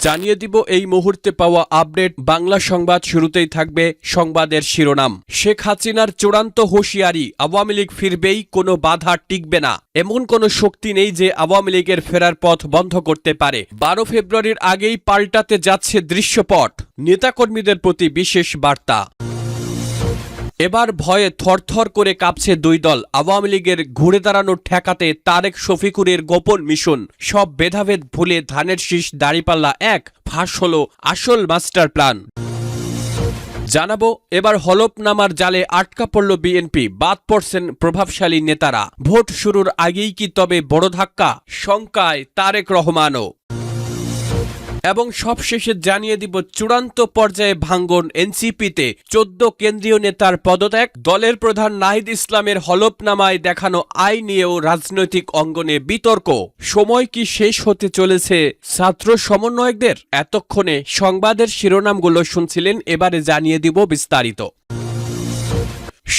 জানিয়ে দিব এই মুহূর্তে পাওয়া আপডেট বাংলা সংবাদ। শুরুতেই থাকবে সংবাদের শিরোনাম। শেখ হাসিনার চূড়ান্ত হুঁশিয়ারি, আওয়ামী লীগ ফিরবেই, কোনো বাধা টিকবে না। এমন কোনো শক্তি নেই যে আওয়ামী লীগের ফেরার পথ বন্ধ করতে পারে। 12 ফেব্রুয়ারির আগেই পাল্টাতে যাচ্ছে দৃশ্যপট। নেতাকর্মীদের প্রতি বিশেষ বার্তা। এবার ভয়ে থরথর করে কাঁপছে দুই দল। আওয়ামী লীগের ঘুরে দাঁড়ানোর ঠেকাতে তারেক শফিকুরের গোপন মিশন। সব ভেদাভেদ ভুলে ধানের শীষ দাঁড়িপাল্লা এক, ফাঁস হলো আসল মাস্টার প্ল্যান। জানাবো এবার হলফনামার জালে আটকা পড়ল বিএনপি, বাদ পড়ছেন প্রভাবশালী নেতারা। ভোট শুরুর আগেই কি তবে বড় ধাক্কা, শঙ্কায় তারেক রহমানও। এবং সবশেষে জানিয়ে দিব চূড়ান্ত পর্যায়ে ভাঙ্গন এনসিপিতে, 14 কেন্দ্রীয় নেতার পদত্যাগ। দলের প্রধান নাহিদ ইসলামের হলফনামায় দেখানো আয় নিয়েও রাজনৈতিক অঙ্গনে বিতর্ক। সময় কি শেষ হতে চলেছে ছাত্র সমন্বয়কদের? এতক্ষণে সংবাদের শিরোনামগুলো শুনছিলেন, এবারে জানিয়ে দিব বিস্তারিত।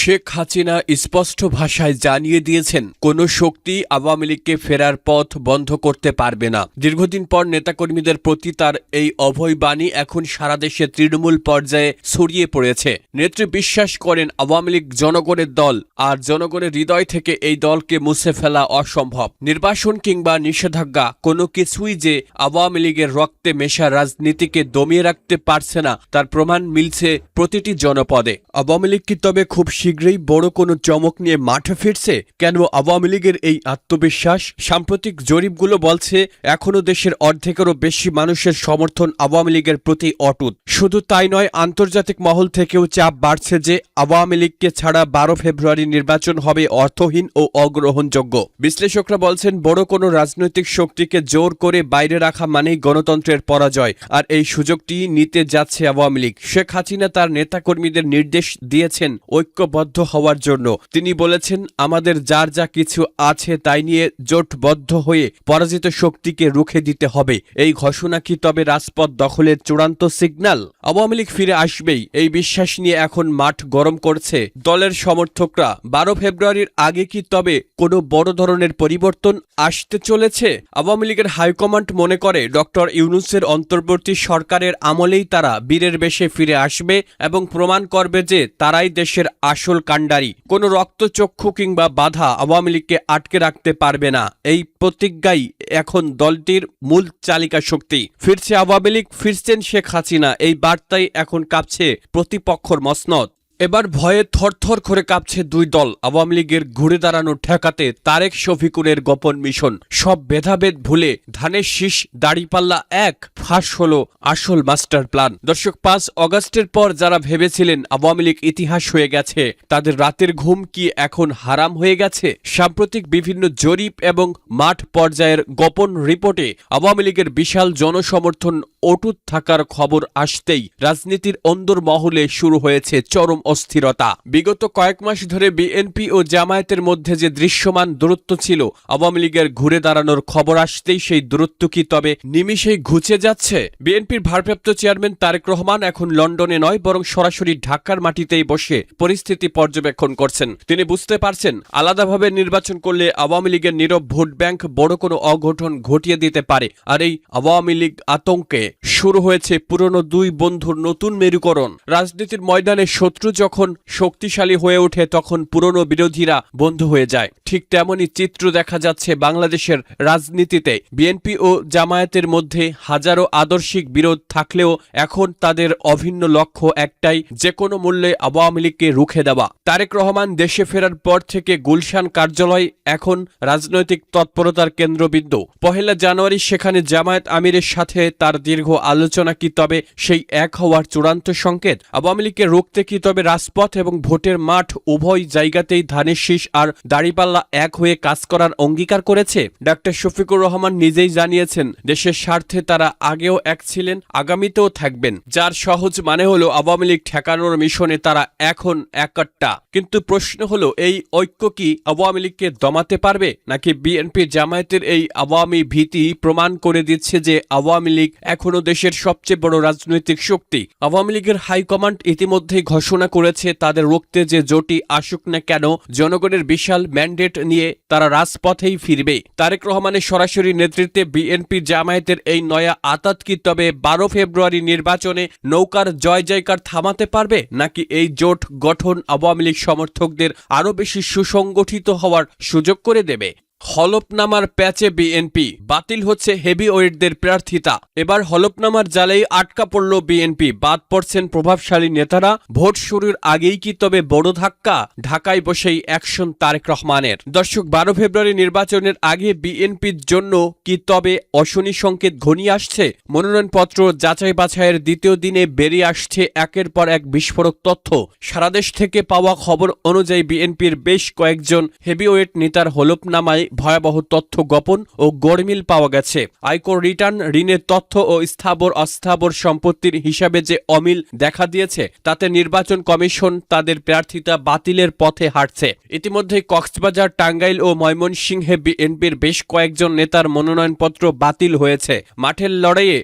শেখ হাসিনা স্পষ্ট ভাষায় জানিয়ে দিয়েছেন, কোনো শক্তি আওয়ামী লীগকে ফেরার পথ বন্ধ করতে পারবে না। দীর্ঘদিন পর নেতাকর্মীদের প্রতি তার এই অভয় বাণী এখন সারা দেশে তৃণমূল পর্যায়ে ছড়িয়ে পড়েছে। নেত্রী বিশ্বাস করেন আওয়ামী লীগ জনগণের দল, আর জনগণের হৃদয় থেকে এই দলকে মুছে ফেলা অসম্ভব। নির্বাসন কিংবা নিষেধাজ্ঞা কোনো কিছুই যে আওয়ামী লীগের রক্তে মেশা রাজনীতিকে দমিয়ে রাখতে পারছে না, তার প্রমাণ মিলছে প্রতিটি জনপদে। আওয়ামী লীগ কি তবে খুব শীঘ্রই বড় কোনো চমক নিয়ে মাঠে ফিরছে? কেন আওয়ামী লীগের এই আত্মবিশ্বাস? সাম্প্রতিক জরিপগুলো বলছে এখনো দেশের অর্ধেকেরও বেশি মানুষের সমর্থন আওয়ামী লীগের প্রতি অটুট। শুধু তাই নয়, আন্তর্জাতিক মহল থেকেও চাপ বাড়ছে যে আওয়ামী লীগকে ছাড়া 12 ফেব্রুয়ারি নির্বাচন হবে অর্থহীন ও অগ্রহণযোগ্য। বিশ্লেষকরা বলছেন বড় কোনো রাজনৈতিক শক্তিকে জোর করে বাইরে রাখা মানেই গণতন্ত্রের পরাজয়, আর এই সুযোগটি নিতে যাচ্ছে আওয়ামী লীগ। শেখ হাসিনা তার নেতাকর্মীদের নির্দেশ দিয়েছেন ঐক্যবদ্ধ হওয়ার জন্য। তিনি বলেছেন, আমাদের যার যা কিছু আছে তাই নিয়ে জোটবদ্ধ হয়ে পরাজিত শক্তিকে রুখে দিতে হবে। এই ঘোষণা কি তবে রাজপথ দখলের চূড়ান্ত সিগন্যাল? আওয়ামী লীগ ফিরে আসবেই, এই বিশ্বাস নিয়ে এখন মাঠ গরম করছে দলের সমর্থকরা। 12 ফেব্রুয়ারির আগে কি তবে কোনো বড় ধরনের পরিবর্তন আসতে চলেছে? আওয়ামী লীগের হাইকমান্ড মনে করে ডক্টর ইউনূসের অন্তর্বর্তী সরকারের আমলেই তারা বীরের বেশে ফিরে আসবে এবং প্রমাণ করবে যে তারাই দেশের আসল কাণ্ডারি। কোনো রক্তচক্ষু কিংবা বাধা আওয়ামী লীগকে আটকে রাখতে পারবে না, এই প্রতিজ্ঞাই এখন দলটির মূল চালিকা শক্তি। ফিরছে আওয়ামী লীগ, ফিরছেন শেখ হাসিনা, এই বার্তাই এখন কাঁপছে প্রতিপক্ষর মসনদ। এবার ভয়ে থরথর করে কাঁপছে দুই দল। আওয়ামী লীগের ঘুরে দাঁড়ানো ঠেকাতে তারেক শফিকুরের গোপন মিশন। সব ভেদাভেদ ভুলে ধানের শীষ দাঁড়িপাল্লা এক, ফাঁস হলো আসল মাস্টার প্ল্যান। দর্শক, 5 অগাস্টের পর যারা ভেবেছিলেন আওয়ামী লীগ ইতিহাস হয়ে গেছে, তাদের রাতের ঘুম কি এখন হারাম হয়ে গেছে? সাম্প্রতিক বিভিন্ন জরিপ এবং মাঠ পর্যায়ের গোপন রিপোর্টে আওয়ামী লীগের বিশাল জনসমর্থন অটুট থাকার খবর আসতেই রাজনীতির অন্দরমহলে শুরু হয়েছে চরম অস্থিরতা। বিগত কয়েক মাস ধরে বিএনপি ও জামায়াতের মধ্যে যে দৃশ্যমান দূরত্ব ছিল, আওয়ামী লীগের ঘুরে দাঁড়ানোর খবর আসতেই সেই দূরত্ব কি তবে নিমিষেই ঘুচে যাচ্ছে? বিএনপির ভারপ্রাপ্ত চেয়ারম্যান তারেক রহমান এখন লন্ডনে নয়, বরং সরাসরি ঢাকার মাটিতেই বসে পরিস্থিতি পর্যবেক্ষণ করছেন। তিনি বুঝতে পারছেন আলাদাভাবে নির্বাচন করলে আওয়ামী লীগের নীরব ভোট ব্যাংক বড় কোনো অঘটন ঘটিয়ে দিতে পারে। আর এই আওয়ামী লীগ আতঙ্কে শুরু হয়েছে পুরনো দুই বন্ধুর নতুন মেরুকরণ। রাজনীতির ময়দানে শত্রু যখন শক্তিশালী হয়ে ওঠে, তখন পুরনো বিরোধীরা বন্ধু হয়ে যায়। ঠিক তেমনই চিত্র দেখা যাচ্ছে বাংলাদেশের রাজনীতিতে। বিএনপি ও জামায়াতের মধ্যে হাজারো আদর্শিক বিরোধ থাকলেও এখন তাদের অভিন্ন লক্ষ্য একটাই, যে কোনো মূল্যে আওয়ামী লীগকে রুখে দেওয়া। তারেক রহমান দেশে ফেরার পর থেকে গুলশান কার্যালয় এখন রাজনৈতিক তৎপরতার কেন্দ্রবিন্দু। 1 জানুয়ারি সেখানে জামায়াত আমিরের সাথে তার দীর্ঘ আলোচনা কি তবে সেই এক হওয়ার চূড়ান্ত সংকেত? আওয়ামী লীগকে রুখতে কি তবে রাজপথ এবং ভোটের মাঠ উভয় জায়গাতেই ধানের শীষ আর দাঁড়িপাল্লা এক হয়ে কাজ করার অঙ্গীকার করেছে? ডাক্তার শফিকুর রহমান নিজেই জানিয়েছেন, দেশের স্বার্থে তারা আগেও এক ছিলেন, আগামীতেও থাকবেন। যার সহজ মানে হলো আওয়ামী লীগ ঠেকানোর মিশনে তারা এখন একটা। কিন্তু প্রশ্ন হলো, এই ঐক্য কি আওয়ামী লীগকে দমাতে পারবে, নাকি বিএনপি জামায়াতের এই আওয়ামী ভীতি প্রমাণ করে দিচ্ছে যে আওয়ামী লীগ এখনো দেশের সবচেয়ে বড় রাজনৈতিক শক্তি? আওয়ামী লীগের হাইকমান্ড ইতিমধ্যেই ঘোষণা করেছে তাদের রুখতে যে জোটই আসুক না কেন জনগণের বিশাল ম্যান্ডেট নিয়ে তারা রাজপথেই ফিরবে। তারেক রহমানের সরাসরি নেতৃত্বে বিএনপি জামায়াতের এই নয়া আতাত কি তবে 12 ফেব্রুয়ারি নির্বাচনে নৌকার জয় জয়কার থামাতে পারবে, নাকি এই জোট গঠন আওয়ামী লীগ সমর্থকদের আরও বেশি সুসংগঠিত হওয়ার সুযোগ করে দেবে? হলফনামার প্যাচে বিএনপি, বাতিল হচ্ছে হেভিওয়েটদের প্রার্থিতা। এবার হলফনামার জালেই আটকা পড়ল বিএনপি, বাদ পড়ছেন প্রভাবশালী নেতারা। ভোট শুরুর আগেই কি তবে বড় ধাক্কা? ঢাকায় বসেই অ্যাকশন তারেক রহমানের। দর্শক, 12 ফেব্রুয়ারি নির্বাচনের আগে বিএনপির জন্য কি তবে অশনি সংকেত ঘনিয়ে আসছে? মনোনয়নপত্র যাচাই বাছাইয়ের দ্বিতীয় দিনে বেরিয়ে আসছে একের পর এক বিস্ফোরক তথ্য। সারা দেশ থেকে পাওয়া খবর অনুযায়ী বিএনপির বেশ কয়েকজন হেভিওয়েট নেতার হলফনামায় ভয়াবহ তথ্য গোপন ও গড়মিল পাওয়া গেছে। আয়কর রিটার্ন, ঋণের তথ্য ও স্থাবর অস্থাবর সম্পত্তির হিসাবে যে অমিল দেখা দিয়েছে তাতে নির্বাচন কমিশন তাদের প্রার্থিতা বাতিলের পথে হাঁটছে। ইতিমধ্যে কক্সবাজার, টাঙ্গাইল ও ময়মনসিংহে বিএনপির বেশ কয়েকজন নেতার মনোনয়নপত্র বাতিল হয়েছে। মাঠের লড়াইয়ে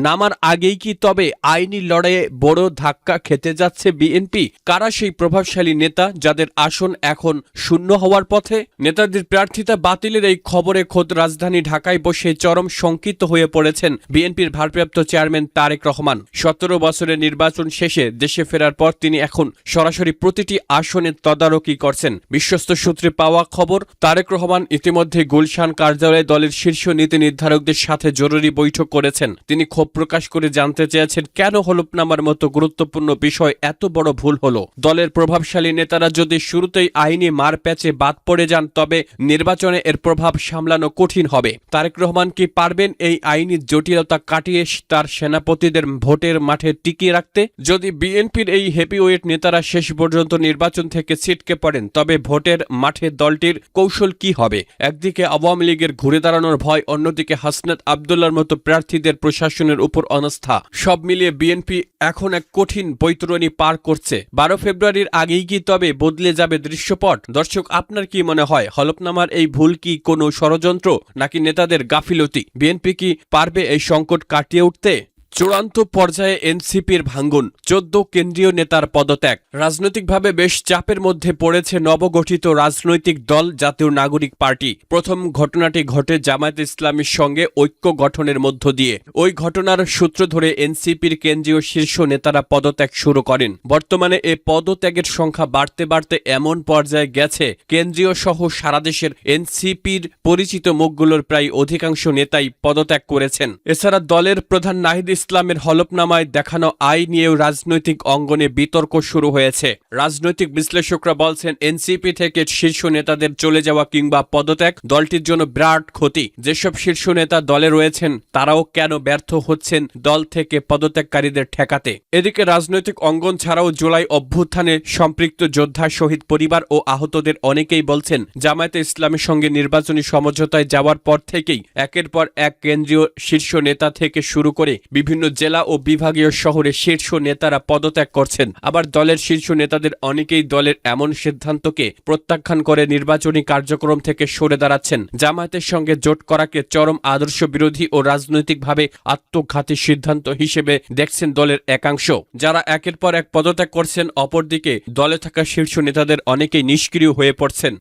নামার আগেই কি তবে আইনি লড়াইয়ে বড় ধাক্কা খেতে যাচ্ছে বিএনপি? কারা সেই প্রভাবশালী নেতা যাদের আসন এখন শূন্য হওয়ার পথে? নেতাদের প্রার্থিতা বাতিলের এই খবরে খোদ রাজধানী ঢাকায় বসে চরম শঙ্কিত হয়ে পড়েছেন বিএনপির ভারপ্রাপ্ত চেয়ারম্যান তারেক রহমান। 17 বছরের নির্বাচন শেষে দেশে ফেরার পর তিনি এখন সরাসরি প্রতিটি আসনের তদারকি করছেন। বিশ্বস্ত সূত্রে পাওয়া খবর, তারেক রহমান ইতিমধ্যে গুলশান কার্যালয়ে দলের শীর্ষ নীতি নির্ধারকদের সাথে জরুরি বৈঠক করেছেন। তিনি ক্ষোভ প্রকাশ করে জানতে চেয়েছেন কেন হলফনামার মতো গুরুত্বপূর্ণ বিষয় এত বড় ভুল হলো। দলের প্রভাবশালী নেতারা যদি শুরুতেই আইনি মার প্যাচে বাদ পড়ে যান তবে নির্বাচনে এর প্রভাব সামলানো কঠিন হবে। তারেক রহমান কি পারবেন এই আইনি জটিলতা কাটিয়ে তার সেনাপতিদের ভোটের মাঠে টিকিয়ে রাখতে? যদি বিএনপির এই হেভিওয়েট নেতারা শেষ পর্যন্ত নির্বাচন থেকে ছিটকে পড়েন তবে ভোটের মাঠে দলটির কৌশল কি হবে? একদিকে আওয়ামী লীগের ঘুরে দাঁড়ানোর ভয়, অন্যদিকে হাসনাত আব্দুল্লাহর মতো প্রার্থীদের প্রশাসনের উপর অনাস্থা। সব মিলিয়ে বিএনপি এখন এক কঠিন বৈতরণী পার করছে। 12 ফেব্রুয়ারির আগেই কি তবে বদলে যাবে দৃশ্যপট? দর্শক, আপনার কি মনে হয় হলফনামার এই ভুল কি কোনো ষড়যন্ত্র নাকি নেতাদের গাফিলতি? বিএনপি কি পারবে এই সংকট কাটিয়ে উঠতে? চূড়ান্ত পর্যায়ে এনসিপির ভাঙ্গন, 14 কেন্দ্রীয় নেতার পদত্যাগ। রাজনৈতিকভাবে বেশ চাপের মধ্যে পড়েছে নবগঠিত রাজনৈতিক দল জাতীয় নাগরিক পার্টি। প্রথম ঘটনাটি ঘটে জামায়াত ইসলামীর সঙ্গে ঐক্য গঠনের মধ্য দিয়ে। ওই ঘটনার সূত্র ধরে এনসিপির কেন্দ্রীয় শীর্ষ নেতারা পদত্যাগ শুরু করেন। বর্তমানে এ পদত্যাগের সংখ্যা বাড়তে বাড়তে এমন পর্যায়ে গেছে কেন্দ্রীয় সহ সারা দেশের এনসিপির পরিচিত মুখগুলোর প্রায় অধিকাংশ নেতাই পদত্যাগ করেছেন। এছাড়া দলের প্রধান নাহিদ ইসলামের হলফনামায় দেখানো আয় নিয়েও রাজনৈতিক অঙ্গনে বিতর্ক শুরু হয়েছে। রাজনৈতিক বিশ্লেষকরা বলছেন এনসিপি থেকে শীর্ষ নেতাদের চলে যাওয়া কিংবা পদত্যাগ দলটির জন্য বিরাট ক্ষতি। যেসব শীর্ষ নেতা দলে রয়েছেন তারাও কেন ব্যর্থ হচ্ছেন দল থেকে পদত্যাগকারীদের ঠেকাতে? এদিকে রাজনৈতিক অঙ্গন ছাড়াও জুলাই অভ্যুত্থানে সম্পৃক্ত যোদ্ধা, শহীদ পরিবার ও আহতদের অনেকেই বলছেন জামায়াতে ইসলামের সঙ্গে নির্বাচনী সমঝোতায় যাওয়ার পর থেকেই একের পর এক কেন্দ্রীয় শীর্ষ নেতা থেকে শুরু করে বিভিন্ন জেলা ও বিভাগীয় শহরে শীর্ষ নেতারা পদত্যাগ করছেন। আবার দলের শীর্ষ নেতাদের অনেকেই দলের এমন সিদ্ধান্তকে প্রত্যাখ্যান করে নির্বাচনী কার্যক্রম থেকে সরে দাঁড়াচ্ছেন। জামায়াতের সঙ্গে জোট করাকে চরম আদর্শ বিরোধী ও রাজনৈতিকভাবে আত্মঘাতী সিদ্ধান্ত হিসেবে দেখছেন দলের একাংশ। যারা একের পর এক পদত্যাগ করছেন, অপরদিকে দলে থাকা শীর্ষ নেতাদের অনেকেই নিষ্ক্রিয় হয়ে পড়ছেন।